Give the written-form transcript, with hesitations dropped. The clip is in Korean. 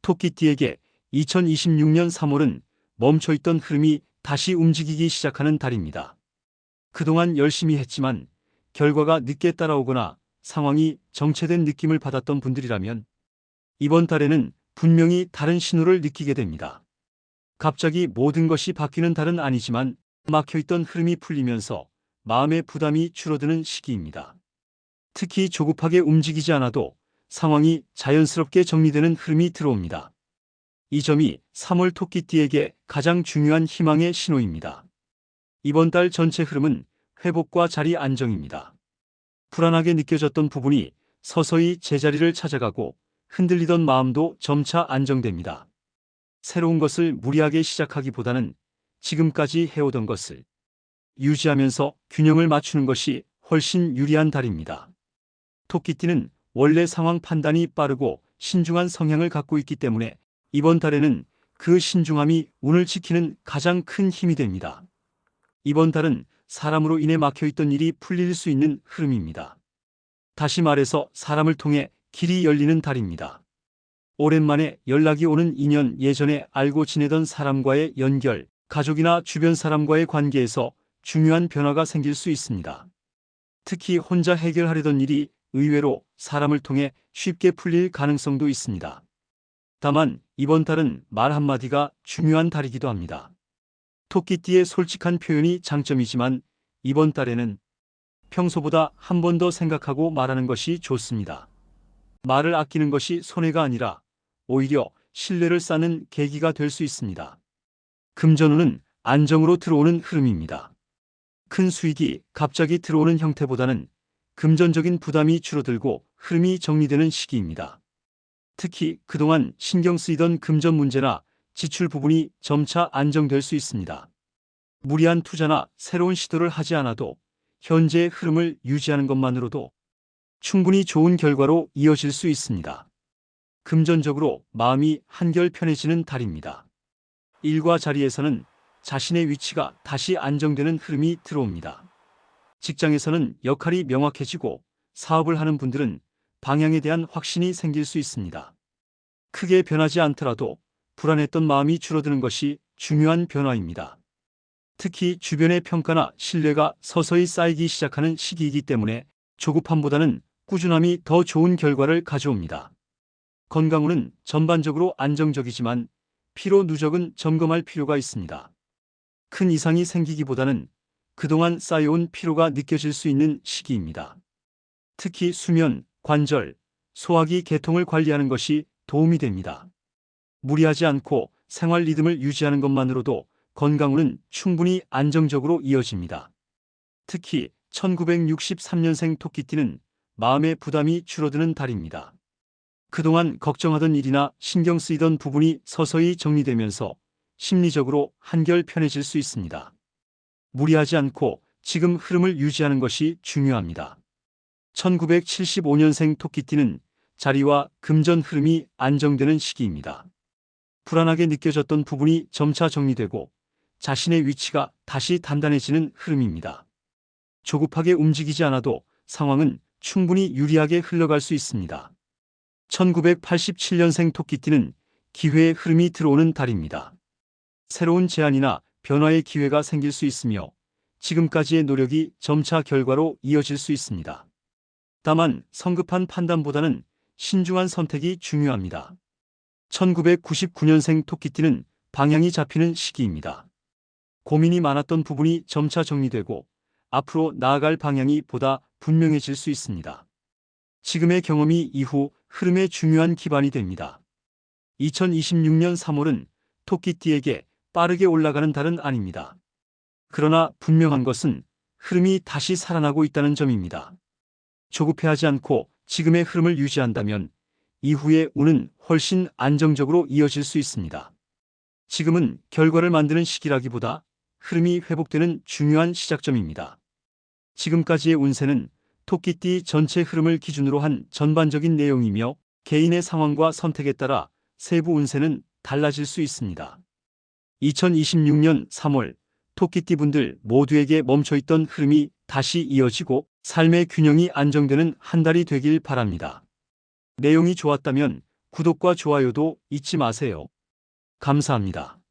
토끼띠에게 2026년 3월은 멈춰있던 흐름이 다시 움직이기 시작하는 달입니다. 그동안 열심히 했지만 결과가 늦게 따라오거나 상황이 정체된 느낌을 받았던 분들이라면 이번 달에는 분명히 다른 신호를 느끼게 됩니다. 갑자기 모든 것이 바뀌는 달은 아니지만 막혀있던 흐름이 풀리면서 마음의 부담이 줄어드는 시기입니다. 특히 조급하게 움직이지 않아도 상황이 자연스럽게 정리되는 흐름이 들어옵니다. 이 점이 3월 토끼띠에게 가장 중요한 희망의 신호입니다. 이번 달 전체 흐름은 회복과 자리 안정입니다. 불안하게 느껴졌던 부분이 서서히 제자리를 찾아가고 흔들리던 마음도 점차 안정됩니다. 새로운 것을 무리하게 시작하기보다는 지금까지 해오던 것을 유지하면서 균형을 맞추는 것이 훨씬 유리한 달입니다. 토끼띠는 원래 상황 판단이 빠르고 신중한 성향을 갖고 있기 때문에 이번 달에는 그 신중함이 운을 지키는 가장 큰 힘이 됩니다. 이번 달은 사람으로 인해 막혀있던 일이 풀릴 수 있는 흐름입니다. 다시 말해서 사람을 통해 길이 열리는 달입니다. 오랜만에 연락이 오는 인연, 예전에 알고 지내던 사람과의 연결, 가족이나 주변 사람과의 관계에서 중요한 변화가 생길 수 있습니다. 특히 혼자 해결하려던 일이 의외로 사람을 통해 쉽게 풀릴 가능성도 있습니다. 다만 이번 달은 말 한마디가 중요한 달이기도 합니다. 토끼띠의 솔직한 표현이 장점이지만 이번 달에는 평소보다 한 번 더 생각하고 말하는 것이 좋습니다. 말을 아끼는 것이 손해가 아니라 오히려 신뢰를 쌓는 계기가 될 수 있습니다. 금전운은 안정으로 들어오는 흐름입니다. 큰 수익이 갑자기 들어오는 형태보다는 금전적인 부담이 줄어들고 흐름이 정리되는 시기입니다. 특히 그동안 신경 쓰이던 금전 문제나 지출 부분이 점차 안정될 수 있습니다. 무리한 투자나 새로운 시도를 하지 않아도 현재의 흐름을 유지하는 것만으로도 충분히 좋은 결과로 이어질 수 있습니다. 금전적으로 마음이 한결 편해지는 달입니다. 일과 자리에서는 자신의 위치가 다시 안정되는 흐름이 들어옵니다. 직장에서는 역할이 명확해지고 사업을 하는 분들은 방향에 대한 확신이 생길 수 있습니다. 크게 변하지 않더라도 불안했던 마음이 줄어드는 것이 중요한 변화입니다. 특히 주변의 평가나 신뢰가 서서히 쌓이기 시작하는 시기이기 때문에 조급함보다는 꾸준함이 더 좋은 결과를 가져옵니다. 건강운은 전반적으로 안정적이지만 피로 누적은 점검할 필요가 있습니다. 큰 이상이 생기기보다는 그동안 쌓여온 피로가 느껴질 수 있는 시기입니다. 특히 수면, 관절, 소화기 계통을 관리하는 것이 도움이 됩니다. 무리하지 않고 생활 리듬을 유지하는 것만으로도 건강운은 충분히 안정적으로 이어집니다. 특히 1963년생 토끼띠는 마음의 부담이 줄어드는 달입니다. 그동안 걱정하던 일이나 신경 쓰이던 부분이 서서히 정리되면서 심리적으로 한결 편해질 수 있습니다. 무리하지 않고 지금 흐름을 유지하는 것이 중요합니다. 1975년생 토끼띠는 자리와 금전 흐름이 안정되는 시기입니다. 불안하게 느껴졌던 부분이 점차 정리되고 자신의 위치가 다시 단단해지는 흐름입니다. 조급하게 움직이지 않아도 상황은 충분히 유리하게 흘러갈 수 있습니다. 1987년생 토끼띠는 기회의 흐름이 들어오는 달입니다. 새로운 제안이나 변화의 기회가 생길 수 있으며 지금까지의 노력이 점차 결과로 이어질 수 있습니다. 다만 성급한 판단보다는 신중한 선택이 중요합니다. 1999년생 토끼띠는 방향이 잡히는 시기입니다. 고민이 많았던 부분이 점차 정리되고 앞으로 나아갈 방향이 보다 분명해질 수 있습니다. 지금의 경험이 이후 흐름의 중요한 기반이 됩니다. 2026년 3월은 토끼띠에게 빠르게 올라가는 달은 아닙니다. 그러나 분명한 것은 흐름이 다시 살아나고 있다는 점입니다. 조급해하지 않고 지금의 흐름을 유지한다면 이후의 운은 훨씬 안정적으로 이어질 수 있습니다. 지금은 결과를 만드는 시기라기보다 흐름이 회복되는 중요한 시작점입니다. 지금까지의 운세는 토끼띠 전체 흐름을 기준으로 한 전반적인 내용이며 개인의 상황과 선택에 따라 세부 운세는 달라질 수 있습니다. 2026년 3월 토끼띠분들 모두에게 멈춰있던 흐름이 다시 이어지고 삶의 균형이 안정되는 한 달이 되길 바랍니다. 내용이 좋았다면 구독과 좋아요도 잊지 마세요. 감사합니다.